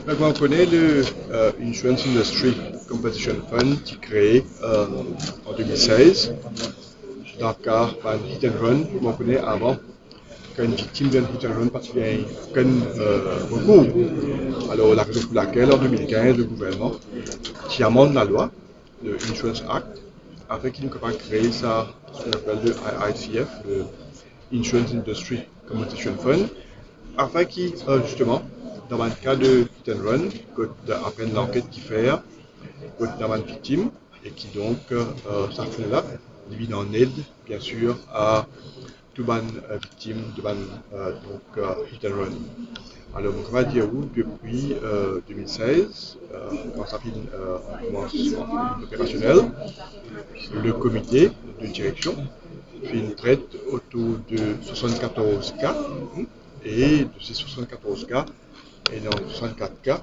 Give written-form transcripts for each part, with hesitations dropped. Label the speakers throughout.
Speaker 1: On connaît le Insurance Industry Competition Fund qui est créé en 2016 dans le cadre d'un hit and run. On connaît avant qu'une victime d'un hit and run particulier qu'un recours. Alors, la raison pour laquelle en 2015, le gouvernement qui amende la loi, le Insurance Act, afin qu'il ne puisse pas créer ça, ce qu'on appelle le IICF, le Insurance Industry Competition Fund, afin qu'il, justement, dans le cas de hit and run, après l'enquête qu'il fait, dans une victime, et qui donc, ça fait là, divise en aide, bien sûr, à toute une victime de hit and run. Alors, on va dire où, depuis 2016, quand ça commence opérationnel, le comité de direction fait une traite autour de 74 cas, et de ces 74 cas, il y a 64 cas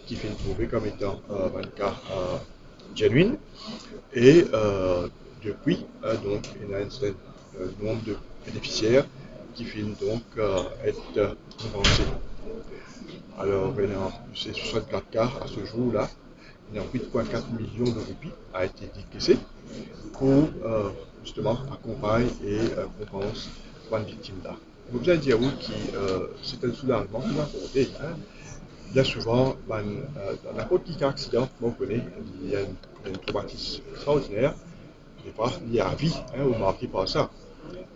Speaker 1: qui fait trouver comme étant un cas genuine. Et depuis, donc, il y a un nombre de bénéficiaires qui finissent donc être compensés. Alors, il y a ces 64 cas à ce jour-là, il y a 8,4 millions de roupies a été décaissé pour justement accompagner et compenser une victime là. Vous avez dire que c'est un soulagement qui m'a apporté. Bien souvent, dans n'importe quel accident qu'on connaît, il y a un traumatisme extraordinaire, des fois lié à vie, ou marqué par ça.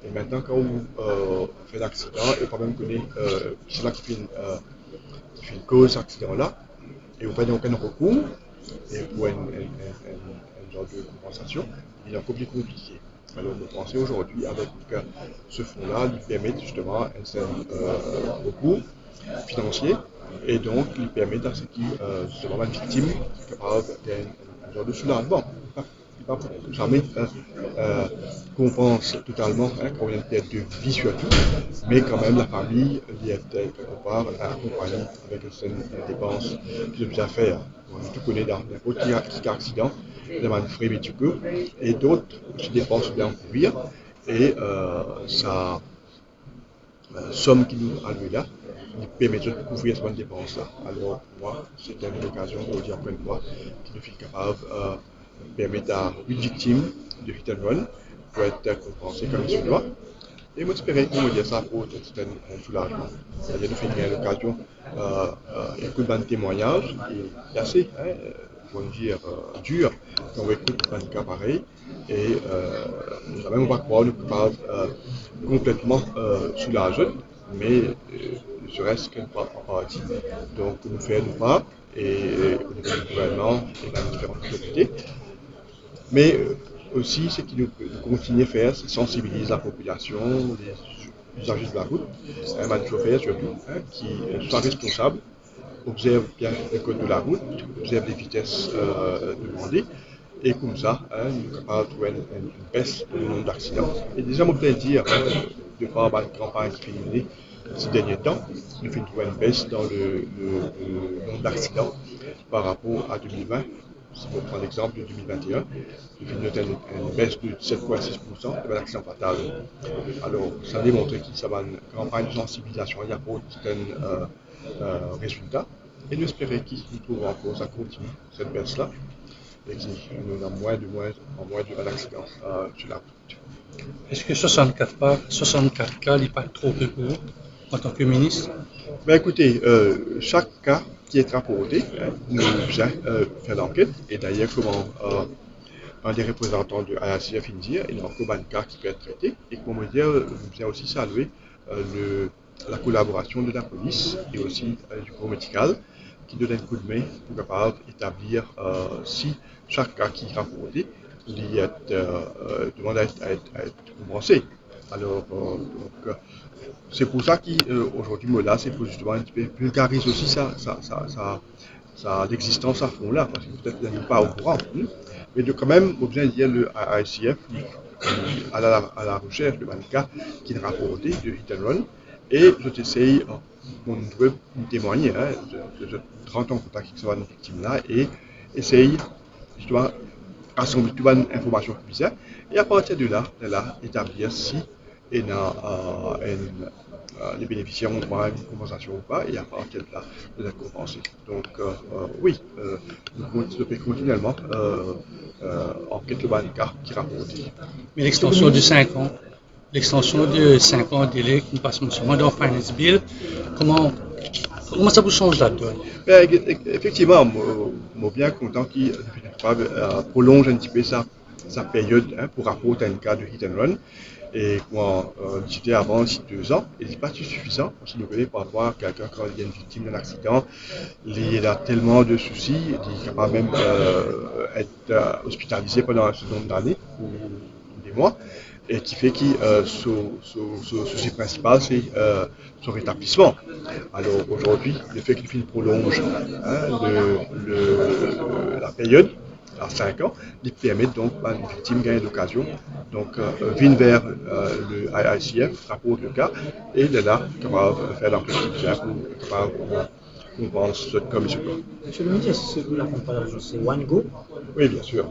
Speaker 1: Et maintenant, quand on fait l'accident, et quand même connaît c'est là qui fait une cause d'accident-là, et vous prenez aucun recours, et pour un genre de compensation, il est encore plus compliqué. Alors, nous pensons aujourd'hui avec ce fonds-là, il permet justement un certain recours financier et donc il permet à ce qui justement une victime capable d'un genre de soulagement. Il ne va jamais compense totalement quand il y a une perte de vie surtout, mais quand même la famille y est quelque part accompagnée avec certaines dépenses qu'il a besoin de faire. On tout connaît dans n'importe quel accident, il y a un frais médicaux et d'autres qui dépensent bien courir et ça somme qui nous alloue là, nous permet de couvrir cette dépense-là. Alors, moi, c'était une occasion de dire encore une fois qu'il nous fait capable de permettre à une victime de hit and run pour être compensée comme il se doit. Et moi, j'espérais qu'on me dise ça pour un soulagement. C'est-à-dire nous fait l'occasion d'écouter un témoignage qui est assez, pour dire, dur quand on écoute un cas pareil. Et même on va croire nous pas complètement soulagé, mais ne serait-ce qu'une part en partie. Donc, nous faisons nos pas et au niveau du gouvernement et dans différentes autorités. Mais aussi, ce qu'il nous continue à faire, c'est sensibiliser la population, les usagers de la route, les chauffeurs surtout, qui sont responsables, observent bien le code de la route, observent les vitesses demandées, et comme ça, nous sommes capables de trouver une baisse du nombre d'accidents. Et déjà, on peut dire, de par la campagne qui fait mener ces derniers temps, nous faisons trouver une baisse dans le nombre d'accidents par rapport à 2020. Si on prend l'exemple de 2021, nous faisons une baisse de 7,6% de l'accident fatal. Alors, ça démontre que ça va une campagne de sensibilisation, il y a pour certains résultats. Et nous espérons qu'il trouve encore, ça continue, cette baisse-là, et qu'il nous a moins de d'accidents sur la route.
Speaker 2: Est-ce que 64 cas n'est pas trop peu pour en tant que ministre?
Speaker 1: Ben écoutez, chaque cas qui est rapporté, nous vient faire l'enquête, et d'ailleurs, comment un des représentants de AACF India, il y a encore un cas qui peut être traité, et comment dire, nous vient aussi saluer la collaboration de la police et aussi du corps médical qui donne un coup de main pour capable d'établir si chaque cas qui est rapporté demande à être compensé. Alors, c'est pour ça qu'aujourd'hui, là, c'est pour justement un petit peu vulgariser aussi l'existence à fond là, parce que peut-être qu'il n'est pas au courant. Mais de quand même, on besoin de dire le AICF à la recherche de cas qui est rapporté de hit and run. Et je t'essaye, on doit témoigner, je rentre en contact avec cette victime-là et essaye, justement, rassembler toute l'information publique et à partir de là, établir si et les bénéficiaires ont droit à une compensation ou pas, et à partir de là, de être compensés. Donc, oui, nous devons continuellement enquête le cas qui rapporte.
Speaker 2: Mais l'extension de 5 ans, l'extension de 5 ans délai qui nous passe seulement dans Finance Bill, comment, comment ça vous change la donne?
Speaker 1: Ben, effectivement, je suis bien content qu'il prolonge un petit peu sa période pour rapporter un cas de hit and run. Et moi, j'étais avant, ici 2 ans, et ce n'est pas suffisant. Si nous voulons par rapport à quelqu'un quand il est une victime d'un accident, il a tellement de soucis, il est capable même être hospitalisé pendant un certain nombre d'années ou des mois, et qui fait que son souci principal, c'est son rétablissement. Alors aujourd'hui, le fait qu'il prolonge la période à 5 ans, il permet donc à une victime de gagner l'occasion. Donc, vient vers le IICF, rapporte le cas, et il est là, capable de faire l'enquête judiciaire pour capable qu'on pense comme il se doit.
Speaker 3: Monsieur le ministre, est-ce que la comparaison c'est OneGo?
Speaker 1: Oui, bien sûr.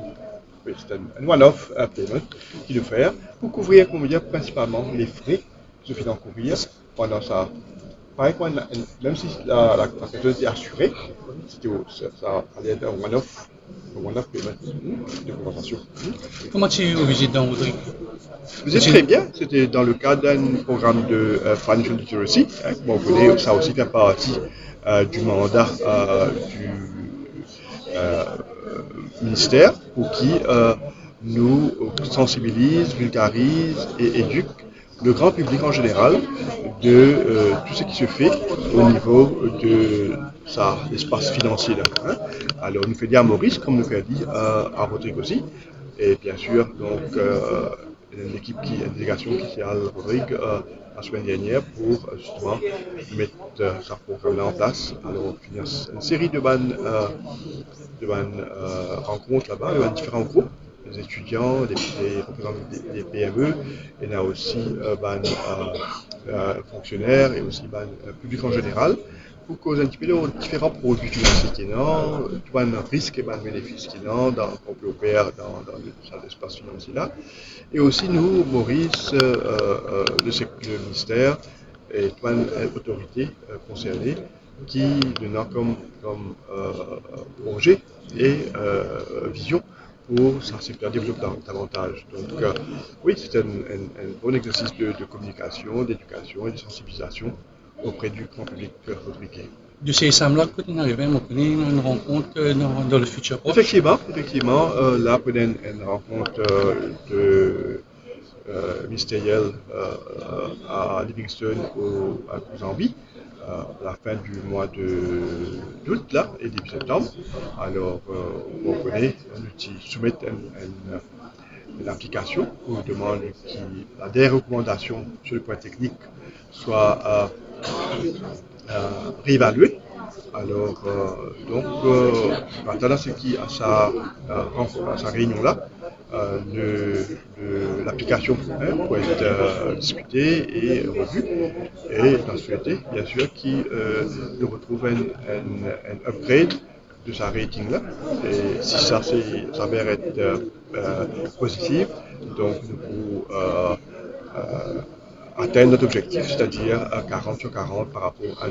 Speaker 1: Oui, c'est un one-off payment qu'il doit faire pour couvrir, comme dire, principalement les frais que se fait encourir pendant ça. Pareil, même si la personne est assurée, ça allait être un one-off payment de compensation.
Speaker 2: Comment tu visites dans Rodrigue?
Speaker 1: Vous êtes très bien, c'était dans le cadre d'un programme de Financial Literacy. Comme vous voyez, ça aussi fait partie du mandat du ministère pour qui nous sensibilise, vulgarise et éduque le grand public en général de tout ce qui se fait au niveau de l'espace financier. Alors, nous faisons dit à Maurice, comme nous faisons dit à Rodrigue aussi, et bien sûr, donc, une délégation qui est à Rodrigue la semaine dernière pour justement mettre ce programme-là en place. Alors, il y a une série de bonnes rencontres là-bas, de différents groupes, des étudiants, des représentants des PME, et il y a aussi fonctionnaires et aussi public en général, pour causer un petit peu de différents produits financiers qui sont, des risques et des bénéfices qui sont qu'on peut opérer dans l'espace financier là. Et aussi nous, Maurice, le ministère et toute autorité concernée qui donnent comme projet et vision pour ce secteur développe davantage. Donc oui, c'est un bon exercice de communication, d'éducation et de sensibilisation auprès du grand public rodriguais.
Speaker 2: De ces SAM-là, quand on arrive, on connaît une rencontre dans le futur proche.
Speaker 1: Effectivement, là, on a une rencontre ministérielle à Livingston, à Zambie, à la fin du mois d'août là, et début septembre. Alors, on connaît, on soumet une application où on demande que des recommandations sur le point technique soient réévaluées. Alors, donc, maintenant, ce qui à sa réunion-là, l'application peut être discutée et revue. Et dans ce souhaité, bien sûr, qu'il retrouve un upgrade de sa rating-là. Et si ça s'avère être positif, donc nous pouvons atteindre notre objectif, c'est-à-dire 40 sur 40 par rapport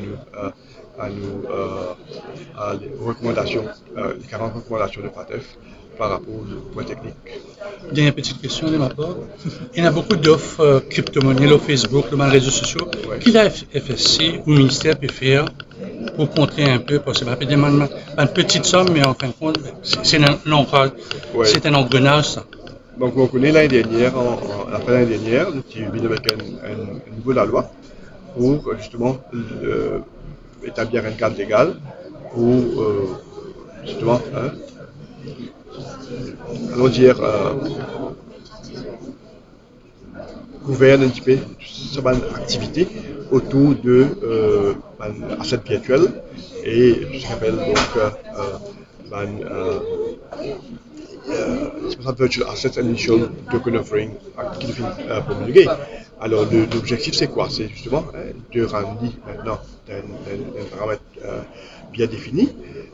Speaker 1: à les recommandations, les 40 recommandations de FATF par rapport aux points techniques.
Speaker 2: Dernière petite question de ma part. Il y a beaucoup d'offres crypto-monnaies, le Facebook, dans les réseaux sociaux. Ouais. Qu'est-ce que la FSC ou le ministère peut faire pour contrer un peu, parce que ça peut demander une petite somme, mais en fin de compte, c'est un engrenage, ça.
Speaker 1: Donc, on connaît l'année dernière, après l'année dernière, qui est venu avec un niveau de la loi pour justement établir un cadre légal pour justement, allons dire, gouverner un petit peu cette activité autour de assets virtuels et tout ce qu'on appelle donc Virtual Assets Initial Token Offering qui est promulgué. Alors l'objectif c'est quoi? C'est justement de rendre maintenant un paramètre bien défini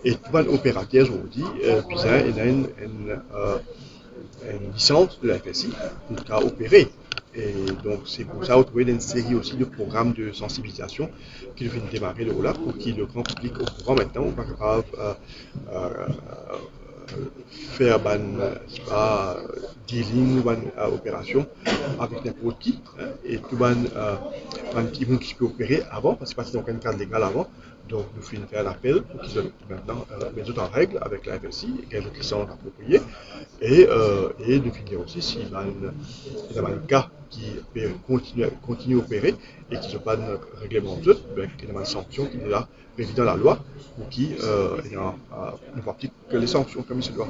Speaker 1: et tout le opérateur aujourd'hui il a une licence de la FSI pour opérer. Et donc c'est pour ça, on trouve une série aussi de programmes de sensibilisation qui viennent démarrer de là pour que le grand public au courant maintenant, on va capable faire dealing ou opération avec n'importe qui, hein, et tout qui peut opérer avant, parce que c'est pas dans un cadre légal avant. Donc nous faisons faire un appel pour qu'ils soient maintenant mettent en règle avec la FSI, qu'elles ont licence appropriée, et nous finir aussi s'il y a un cas qui peut continuer à opérer et qui ne sont pas réglementés, il y a une sanction qui est là, prévue dans la loi, ou qui ne voit plus que les sanctions comme il se doit.